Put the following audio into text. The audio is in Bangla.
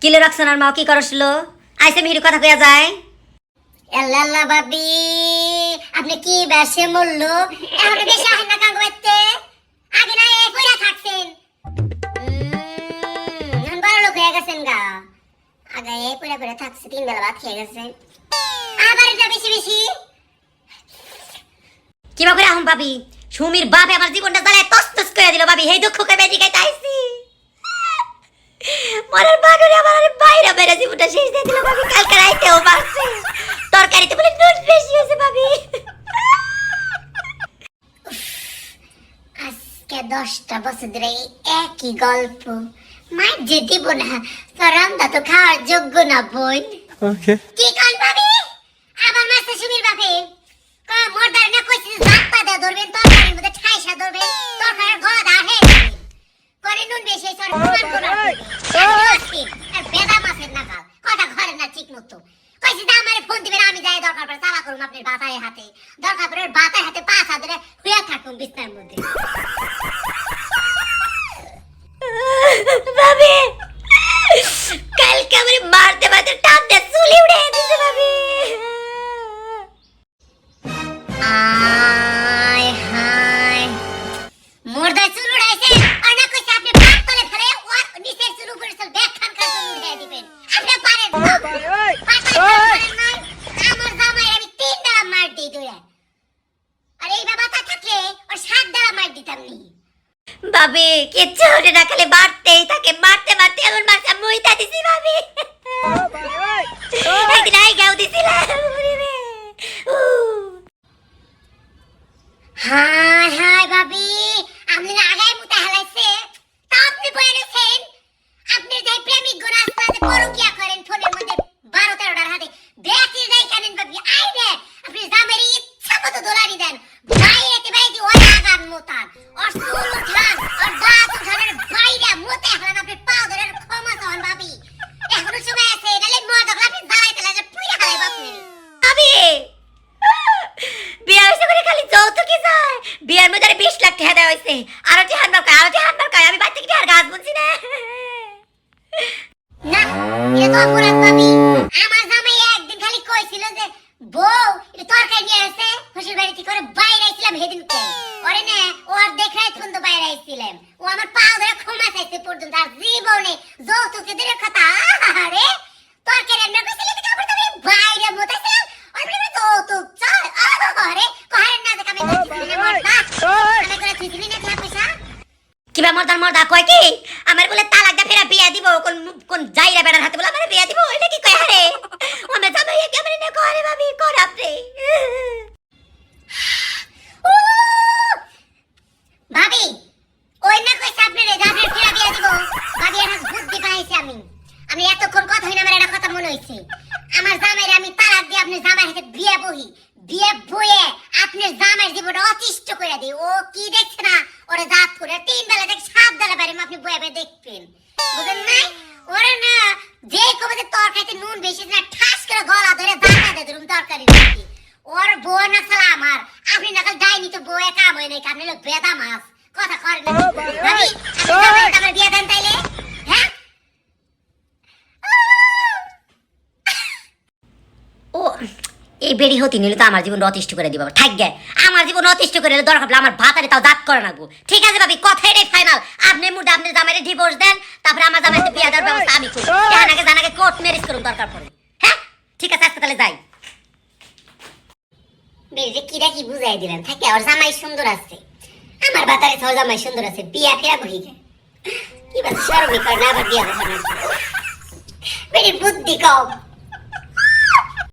কিলে রাখছনার মা কি করছিল আইসে মিহির কথা কইয়া যায়। আল্লাহ আল্লাহ ভাবি আপনি কি বেশে মূল্য এখন বেশি আহেন না কাঙ্গ বাইতে আগে না এই কইরা থাকছেন বড় লোক হয়ে গেছেন গা আগে এই কইরা কইরা থাকছে 3 বেলা ভাত খেয়ে গেছেন আবার এটা বেশি বেশি কিবা করে আহম ভাবি সুমির বাপ আমার জীবনটা জ্বালায় তসতস করে দিল ভাবি এই দুঃখকে বেজি খাইতে আইছি মরার বাগরে আমার বাইরে বাইরে জীবনটা শেষ দিয়ে দিল ভাবি কালকে রাইতেও পারছে তরকারিতে বলে নুন বেশি হয়েছে ভাবি। আজকে 10টা বছর ধরে একই গল্প মার যে দিব না সরামদা তো খাওয়ার যোগ্য না বোন। ওকে কি কাল ভাবি আবার মাসে সুমির বাপে মর্দার না কইছে জাত পাদা ধরবেন তরকারির মধ্যে ঠাইসা ধরবেন তরকারির গলা দাহে করে নুন বেশি সর প্রমাণ করো আর বেদা মাছের নাকাল কথা ঘরে না ঠিক মতো কইছে দা আমারে ফোন দিবেন আমি যাই দরকার পড়ে চালা করুম আপনার বাতায় হাতে দরকার পড়ে বাতায় হাতে পাঁচ হাত ধরে হুয়া থাকুম বিছনার মধ্যে। ভাবি কালকে আমারে মারতে মারতে টান দিয়ে চুলি উড়ে দিছে ভাবি। আয় হায় মোরদা চুল উড়াইছে আর না কইছে আপনি পাক তলে ফেলে ওর নিচের চুল উপরে চুল ব্যাক খান খান চুল উড়াই দিবেন আপনি পারেন না আমার জামাই আমি 3 ডালা মার দিই তোরা আর এই বাবাটা থাকলে ওর 7 ডালা মার দিতাম নি। ভাবি কিচ্ছু হলে না খালি মারতেই থাকে মারতে মারতে এমন মারতে মুইতা দিছি ভাবি একদিন আই গাও দিছিলাম হায় হায় ভাবি আপনি না আগাই মুতা হেলাইছে তা আপনি বলেছেন আপনি যে প্রেমিক গুণ আসতে পরকিয়া করেন ফোনের মধ্যে 12-13টার হাতে দেখি যাই কেন ভাবি আই রে আপনি জামের ইচ্ছা মতো দোলারি দেন বাইরেতে বাইরে ওই আগান মুতান আর চুল উঠান আর দাঁত উঠানের বাইরে মুতে হলান আপনি পা ধরে ক্ষমা চান ভাবি এখনো সময় আছে নালে মদ আপনি জ্বালাইতে লাগে পুইরা খালাই বাপনি ভাবি বিয়া হইছে করে খালি যৌতুকই যায় বিয়ার মধ্যে 20 লাখ টাকা দেওয়া হইছে আরো যে হানবার কয় আমি বাচ্চা কি আর গাছ বুনছি না না এটা তো অপরাধ ভাবি আমার জামাই একদিন খালি কইছিল যে বউ এটা তরকারি নিয়ে আসে শ্বশুর বাড়ি থেকে করে বাইরে আইছিলাম সেদিন ওরে না ওর দেখাই পর্যন্ত বাইরে আইছিলাম ও আমার পা ধরে ক্ষমা চাইছে পর্যন্ত আর জীবনে যৌতুকে দিনের কথা আরে তরকারি রান্না কইছিল যে কাপড় তুমি বাইরে মতাইছিলাম আর বলে যৌতুক চল আরে কহারেন না যে আমি দিছিলাম না মরদা আমি করে দিছিলি না টাকা পয়সা কিবা মর্দা কয় কি আমার বলে তালাক দা ফেরা বিয়া দিব কোন যাইরা বেড়ার হাতে বলে আমারে বিয়া দিব এটা কি কয় হারে আমি জামাই কি আমারে না করে ভাবি কর আপনি ভাবি ওই না কইছে আপনি রে জানের ফেরা বিয়া দিব ভাবি এখন বুদ্ধি পাইছি আমি এতক্ষণ কথা হইনা আমার একটা কথা মনে হইছে আমার জামাইরে আমি তালাক দিয়ে আপনি জামাই হাতে বিয়ে বইয়ে আপনার জামাইয়ের জীবনটা অতিষ্ঠ করে দিই ও কি দেখছে না ওরে জাত করে 3 বেলা থেকে 7 বেলা বাড়ি আপনি বইয়ে দেখবেন বুঝেন নাই ওরে না যে কবে তরকারিতে নুন বেশি না ঠাস করে গলা ধরে জাতা দে ধরুন তরকারি নাকি ওর বউ না সালা আমার আপনি না কাল ডাইনি তো বউয়ে কাম হয় নাই আপনি লোক বেদা মাছ কথা করেন না ভাবি আপনি আমার বিয়ে দেন তাইলে হ্যাঁ ও এই বেরি হতি নিলে তো আমার জীবন অতিষ্ঠ করে দিবা ঠাক গে আমার জীবন অতিষ্ঠ করে দিলে দরকার আমার ভাতারে তাও দাঁত করে নাগবো ঠিক আছে ভাবি কথা এটাই ফাইনাল আপনি মুড আপনি জামাইরে ডিভোর্স দেন তারপরে আমার জামাইতে বিয়ে দেওয়ার ব্যবস্থা আমি করি জানাকে কোর্ট ম্যারেজ করুন দরকার পড়ে হ্যাঁ ঠিক আছে আজকে তাহলে যাই বেরে কিরা কি বুঝাই দিলেন থাকে ওর জামাই সুন্দর আছে আমার বাতারে ওর জামাই সুন্দর আছে বিয়া ফেরা বহি যায় কি বাস শরমি করে না আবার বিয়া হবে না বেরে বুদ্ধি কম